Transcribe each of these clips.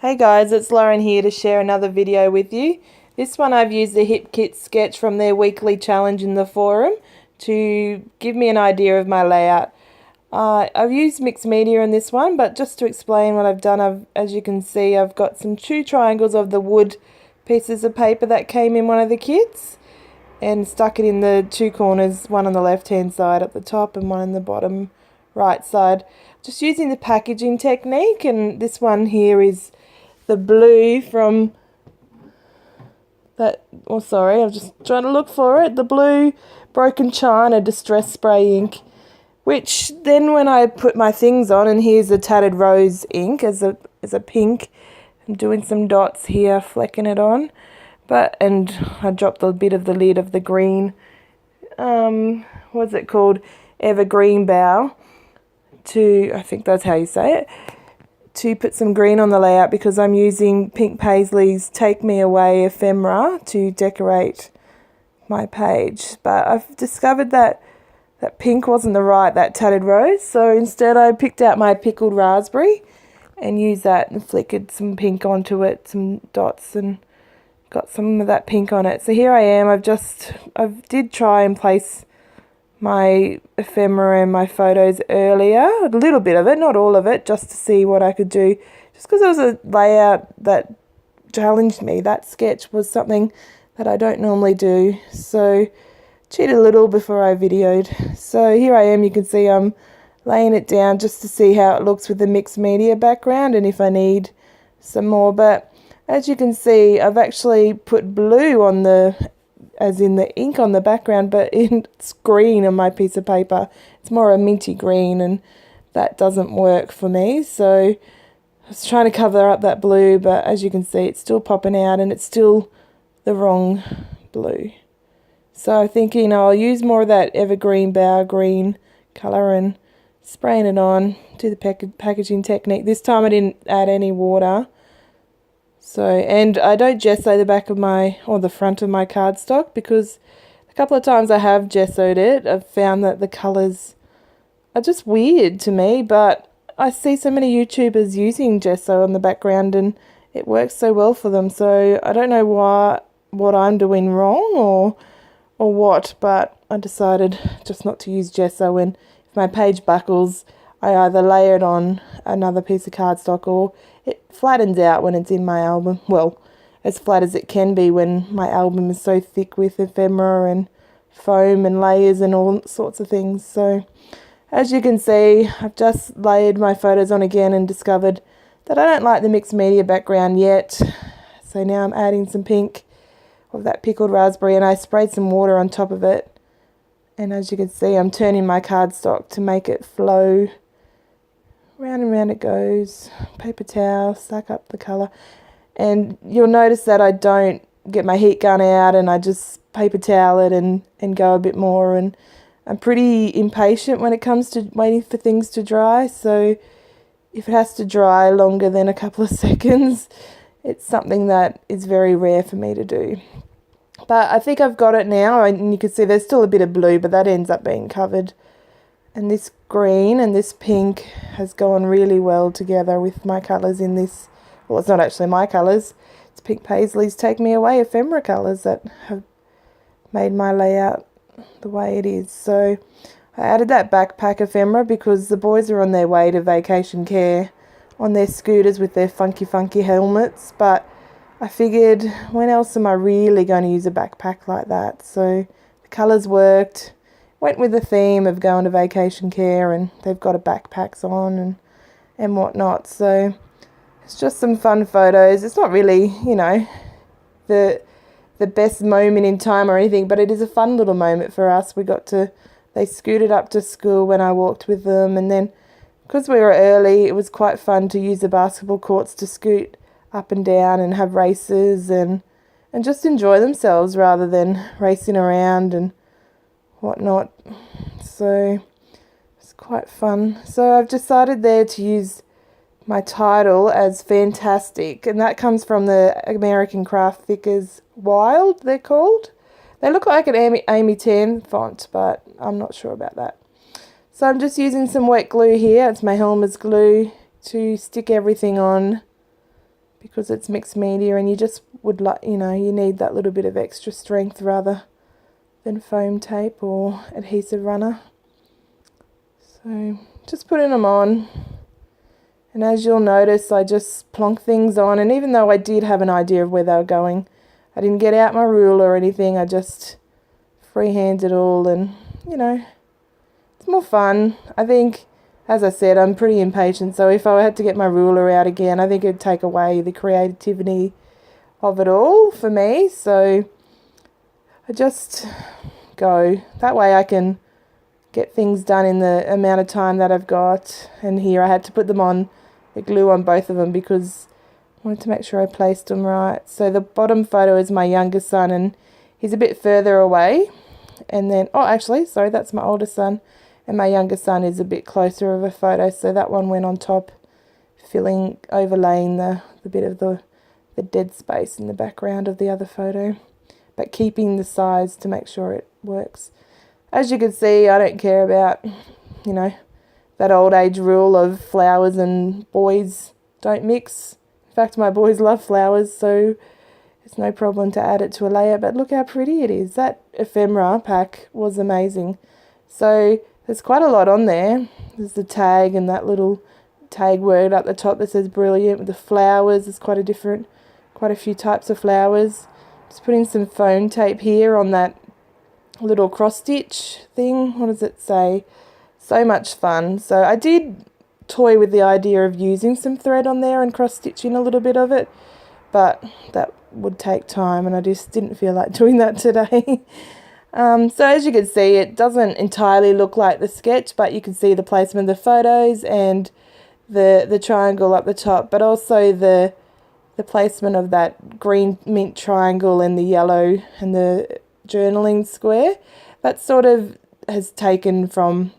Hey guys, it's Lauren here to share another video with you. This one I've used the Hipkit sketch from their weekly challenge in the forum to give me an idea of my layout. I've used mixed media in this one, but just to explain what I've done, as you can see, I've got some two triangles of the wood pieces of paper that came in one of the kits and stuck it in the two corners, one on the left hand side at the top and one on the bottom right side. Just using the packaging technique, and this one here is the blue from that, oh sorry, I'm just trying to look for it, the blue Broken China Distress Spray ink, which then when I put my things on, and here's the Tattered Rose ink as a pink, I'm doing some dots here, flecking it on, and I dropped a bit of the lid of the green, what's it called, Evergreen Bough, I think that's how you say it, to put some green on the layout because I'm using Pink Paisley's Take Me Away ephemera to decorate my page. But I've discovered that pink wasn't that tattered rose, so instead I picked out my pickled raspberry and used that and flickered some pink onto it, some dots, and got some of that pink on it. So here I am, I did try and place my ephemera and my photos earlier, a little bit of it, not all of it, just to see what I could do, just because it was a layout that challenged me. That sketch was something that I don't normally do, so cheated a little before I videoed. So here I am, you can see I'm laying it down just to see how it looks with the mixed media background and if I need some more. But as you can see, I've actually put blue on as in the ink on the background, but it's green on my piece of paper. It's more a minty green, and that doesn't work for me. So I was trying to cover up that blue, but as you can see, it's still popping out and it's still the wrong blue. So I think, I'll use more of that Evergreen Bough green colour and spraying it on, do the packaging technique. This time I didn't add any water. So, and I don't gesso the back of the front of my cardstock, because a couple of times I have gessoed it, I've found that the colours are just weird to me, but I see so many YouTubers using gesso on the background and it works so well for them. So I don't know what I'm doing wrong or what, but I decided just not to use gesso, and if my page buckles, I either lay it on another piece of cardstock or it flattens out when it's in my album. Well, as flat as it can be when my album is so thick with ephemera and foam and layers and all sorts of things. So as you can see, I've just layered my photos on again and discovered that I don't like the mixed media background yet. So now I'm adding some pink of that pickled raspberry, and I sprayed some water on top of it. And as you can see, I'm turning my cardstock to make it flow. Round and round it goes. Paper towel, suck up the colour. And you'll notice that I don't get my heat gun out and I just paper towel it and go a bit more. And I'm pretty impatient when it comes to waiting for things to dry. So if it has to dry longer than a couple of seconds, it's something that is very rare for me to do. But I think I've got it now, and you can see there's still a bit of blue, but that ends up being covered. And this green and this pink has gone really well together with my colours in this. Well, it's not actually my colours. It's Pink Paisley's Take Me Away ephemera colours that have made my layout the way it is. So I added that backpack ephemera because the boys are on their way to vacation care on their scooters with their funky helmets. But I figured, when else am I really going to use a backpack like that? So the colours worked. Went with the theme of going to vacation care, and they've got a backpacks on and whatnot. So it's just some fun photos. It's not really, the best moment in time or anything, but it is a fun little moment for us. They scooted up to school when I walked with them, and then because we were early, it was quite fun to use the basketball courts to scoot up and down and have races and just enjoy themselves rather than racing around and whatnot. So it's quite fun. So I've decided there to use my title as Fantastic, and that comes from the American Craft Thickers Wild, they're called. They look like an Amy Tan font, but I'm not sure about that. So I'm just using some wet glue here. It's my Helmer's glue to stick everything on because it's mixed media and you just would like, you know, you need that little bit of extra strength rather than foam tape or adhesive runner. So just putting them on, and as you'll notice, I just plonk things on, and even though I did have an idea of where they were going, I didn't get out my ruler or anything. I just freehand it all, and you know, it's more fun. I think, as I said, I'm pretty impatient, so if I had to get my ruler out again, I think it'd take away the creativity of it all for me. So I just go. That way I can get things done in the amount of time that I've got. And here I had to put them on, the glue on both of them, because I wanted to make sure I placed them right. So the bottom photo is my younger son, and he's a bit further away. And then, oh, actually, sorry, that's my older son. And my younger son is a bit closer of a photo, so that one went on top, overlaying the bit of the dead space in the background of the other photo, but keeping the size to make sure it works. As you can see, I don't care about, you know, that old age rule of flowers and boys don't mix. In fact, my boys love flowers, so it's no problem to add it to a layout. But look how pretty it is. That ephemera pack was amazing. So there's quite a lot on there. There's the tag and that little tag word up the top that says brilliant with the flowers. There's quite a few types of flowers. Just putting some foam tape here on that little cross stitch thing. What does it say? So much fun. So I did toy with the idea of using some thread on there and cross stitching a little bit of it, but that would take time and I just didn't feel like doing that today. So as you can see, it doesn't entirely look like the sketch, but you can see the placement of the photos and the triangle up the top, but also the placement of that green mint triangle and the yellow and the journaling square. That sort of has taken from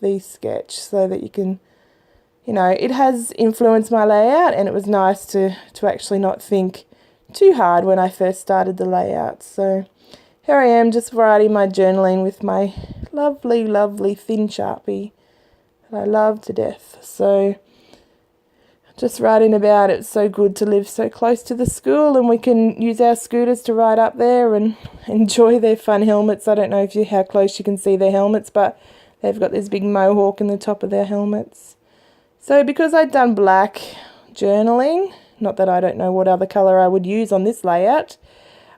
the sketch, so that you can, you know, it has influenced my layout, and it was nice to actually not think too hard when I first started the layout. So here I am just writing my journaling with my lovely, lovely thin Sharpie that I love to death. So just writing about it's so good to live so close to the school, and we can use our scooters to ride up there and enjoy their fun helmets. I don't know how close you can see their helmets, but they've got this big mohawk in the top of their helmets. So because I'd done black journaling, not that I don't know what other colour I would use on this layout,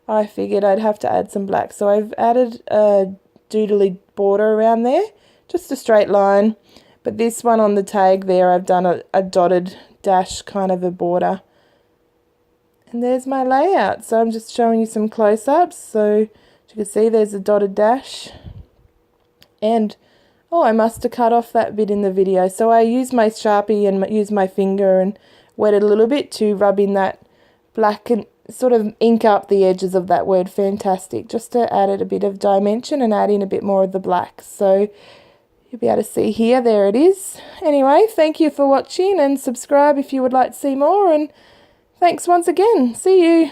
I figured I'd have to add some black. So I've added a doodly border around there, just a straight line. But this one on the tag there, I've done a dotted dash kind of a border. And there's my layout. So I'm just showing you some close-ups. So as you can see, there's a dotted dash. And, oh, I must have cut off that bit in the video. So I used my Sharpie and used my finger and wet it a little bit to rub in that black and sort of ink up the edges of that word fantastic, just to add it a bit of dimension and add in a bit more of the black. So you'll be able to see here, there it is. Anyway, thank you for watching, and subscribe if you would like to see more, and thanks once again. See you.